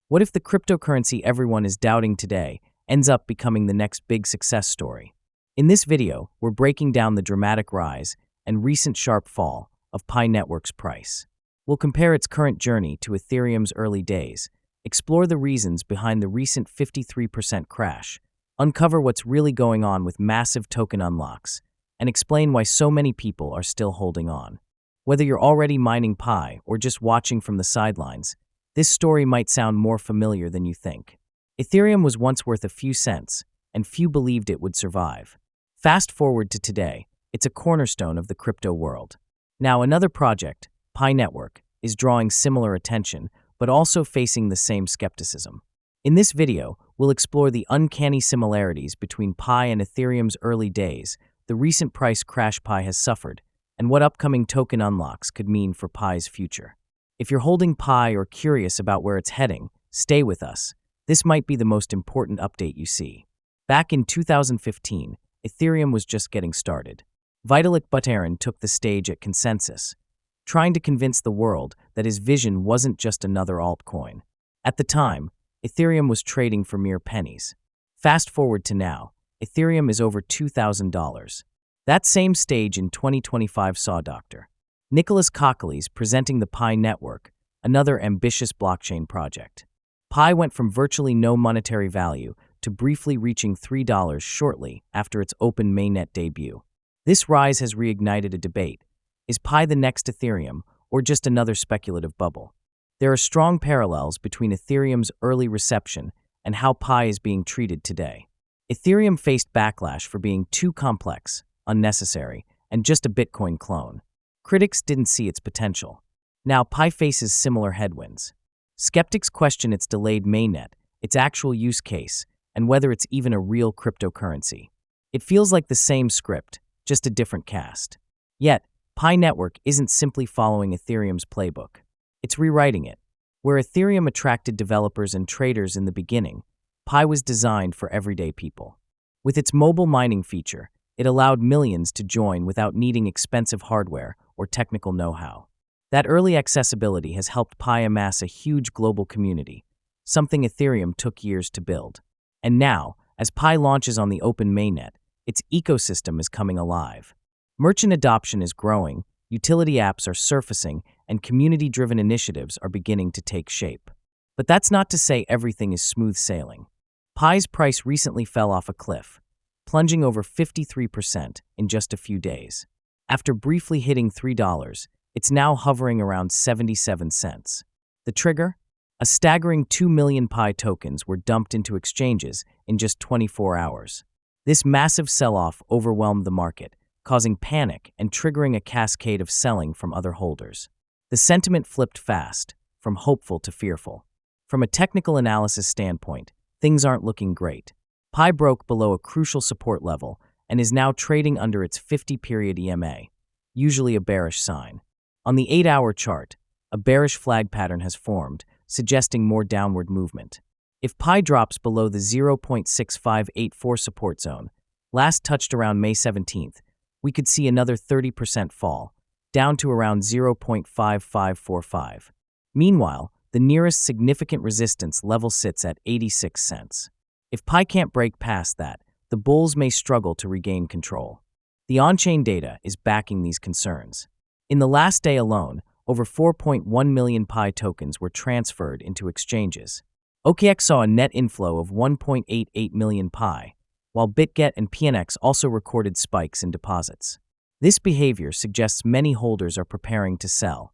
What if the cryptocurrency everyone is doubting today ends up becoming the next big success story? In this video, we're breaking down the dramatic rise and recent sharp fall of Pi Network's price. We'll compare its current journey to Ethereum's early days, explore the reasons behind the recent 53% crash, uncover what's really going on with massive token unlocks, and explain why so many people are still holding on. Whether you're already mining Pi or just watching from the sidelines, this story might sound more familiar than you think. Ethereum was once worth a few cents, and few believed it would survive. Fast forward to today, it's a cornerstone of the crypto world. Now, another project, Pi Network, is drawing similar attention, but also facing the same skepticism. In this video, we'll explore the uncanny similarities between Pi and Ethereum's early days, the recent price crash Pi has suffered, and what upcoming token unlocks could mean for Pi's future. If you're holding Pi or curious about where it's heading, stay with us. This might be the most important update you see. Back in 2015, Ethereum was just getting started. Vitalik Buterin took the stage at Consensus, trying to convince the world that his vision wasn't just another altcoin. At the time, Ethereum was trading for mere pennies. Fast forward to now, Ethereum is over $2,000. That same stage in 2025 saw Dr. Nicholas Kokoles presenting the Pi Network, another ambitious blockchain project. Pi went from virtually no monetary value to briefly reaching $3 shortly after its open mainnet debut. This rise has reignited a debate. Is Pi the next Ethereum, or just another speculative bubble? There are strong parallels between Ethereum's early reception and how Pi is being treated today. Ethereum faced backlash for being too complex, unnecessary, and just a Bitcoin clone. Critics didn't see its potential. Now Pi faces similar headwinds. Skeptics question its delayed mainnet, its actual use case, and whether it's even a real cryptocurrency. It feels like the same script, just a different cast. Yet, Pi Network isn't simply following Ethereum's playbook. It's rewriting it. Where Ethereum attracted developers and traders in the beginning, Pi was designed for everyday people. With its mobile mining feature, it allowed millions to join without needing expensive hardware or technical know-how. That early accessibility has helped Pi amass a huge global community, something Ethereum took years to build. And now, as Pi launches on the open mainnet, its ecosystem is coming alive. Merchant adoption is growing, utility apps are surfacing, and community-driven initiatives are beginning to take shape. But that's not to say everything is smooth sailing. Pi's price recently fell off a cliff, plunging over 53% in just a few days. After briefly hitting $3, it's now hovering around 77 cents. The trigger? A staggering 2 million Pi tokens were dumped into exchanges in just 24 hours. This massive sell-off overwhelmed the market, causing panic and triggering a cascade of selling from other holders. The sentiment flipped fast, from hopeful to fearful. From a technical analysis standpoint, things aren't looking great. Pi broke below a crucial support level and is now trading under its 50-period EMA, usually a bearish sign. On the 8-hour chart, a bearish flag pattern has formed, suggesting more downward movement. If Pi drops below the 0.6584 support zone, last touched around May 17th, we could see another 30% fall, down to around 0.5545. Meanwhile, the nearest significant resistance level sits at 86 cents. If Pi can't break past that, the bulls may struggle to regain control. The on-chain data is backing these concerns. In the last day alone, over 4.1 million Pi tokens were transferred into exchanges. OKX saw a net inflow of 1.88 million Pi, while BitGet and PNX also recorded spikes in deposits. This behavior suggests many holders are preparing to sell,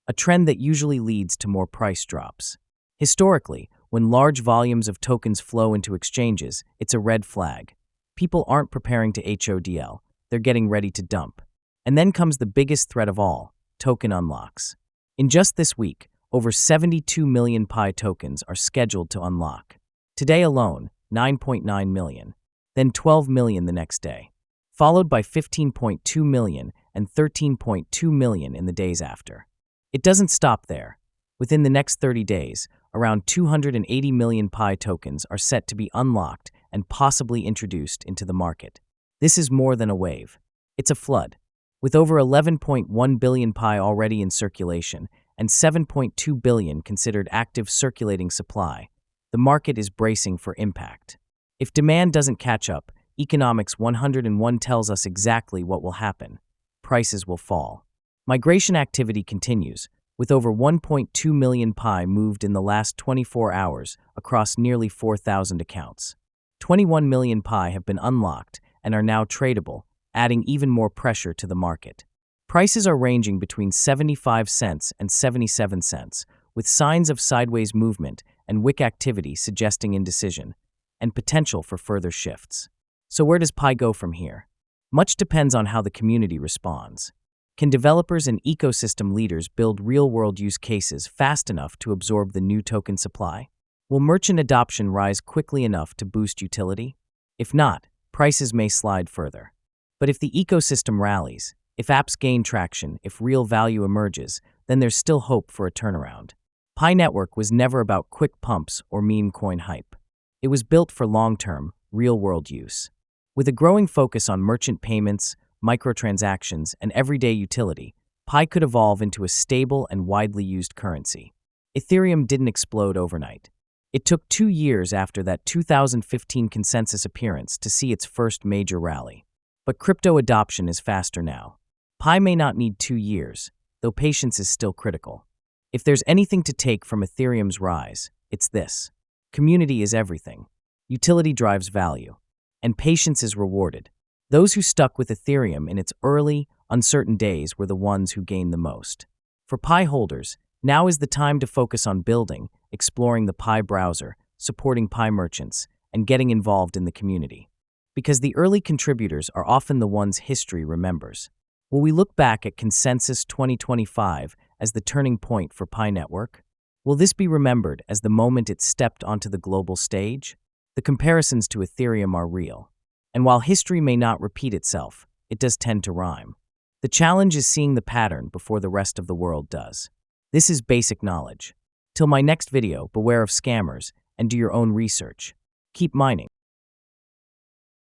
a trend that usually leads to more price drops. Historically, when large volumes of tokens flow into exchanges, it's a red flag. People aren't preparing to HODL, they're getting ready to dump. And then comes the biggest threat of all, token unlocks. In just this week, over 72 million Pi tokens are scheduled to unlock. Today alone, 9.9 million, then 12 million the next day, followed by 15.2 million and 13.2 million in the days after. It doesn't stop there. Within the next 30 days, around 280 million Pi tokens are set to be unlocked and possibly introduced into the market. This is more than a wave. It's a flood. With over 11.1 billion Pi already in circulation and 7.2 billion considered active circulating supply, the market is bracing for impact. If demand doesn't catch up, Economics 101 tells us exactly what will happen. Prices will fall. Migration activity continues, with over 1.2 million Pi moved in the last 24 hours across nearly 4,000 accounts. 21 million Pi have been unlocked and are now tradable, adding even more pressure to the market. Prices are ranging between 75 cents and 77 cents, with signs of sideways movement and wick activity suggesting indecision and potential for further shifts. So where does Pi go from here? Much depends on how the community responds. Can developers and ecosystem leaders build real-world use cases fast enough to absorb the new token supply? Will merchant adoption rise quickly enough to boost utility? If not, prices may slide further. But if the ecosystem rallies, if apps gain traction, if real value emerges, then there's still hope for a turnaround. Pi Network was never about quick pumps or meme coin hype. It was built for long-term, real-world use. With a growing focus on merchant payments, microtransactions, and everyday utility, Pi could evolve into a stable and widely used currency. Ethereum didn't explode overnight. It took 2 years after that 2015 consensus appearance to see its first major rally. But crypto adoption is faster now. Pi may not need 2 years, though patience is still critical. If there's anything to take from Ethereum's rise, it's this. Community is everything. Utility drives value. And patience is rewarded. Those who stuck with Ethereum in its early, uncertain days were the ones who gained the most. For Pi holders, now is the time to focus on building, exploring the Pi browser, supporting Pi merchants, and getting involved in the community. Because the early contributors are often the ones history remembers. Will we look back at Consensus 2025 as the turning point for Pi Network? Will this be remembered as the moment it stepped onto the global stage? The comparisons to Ethereum are real. And while history may not repeat itself, it does tend to rhyme. The challenge is seeing the pattern before the rest of the world does. This is basic knowledge. Till my next video, beware of scammers and do your own research. Keep mining.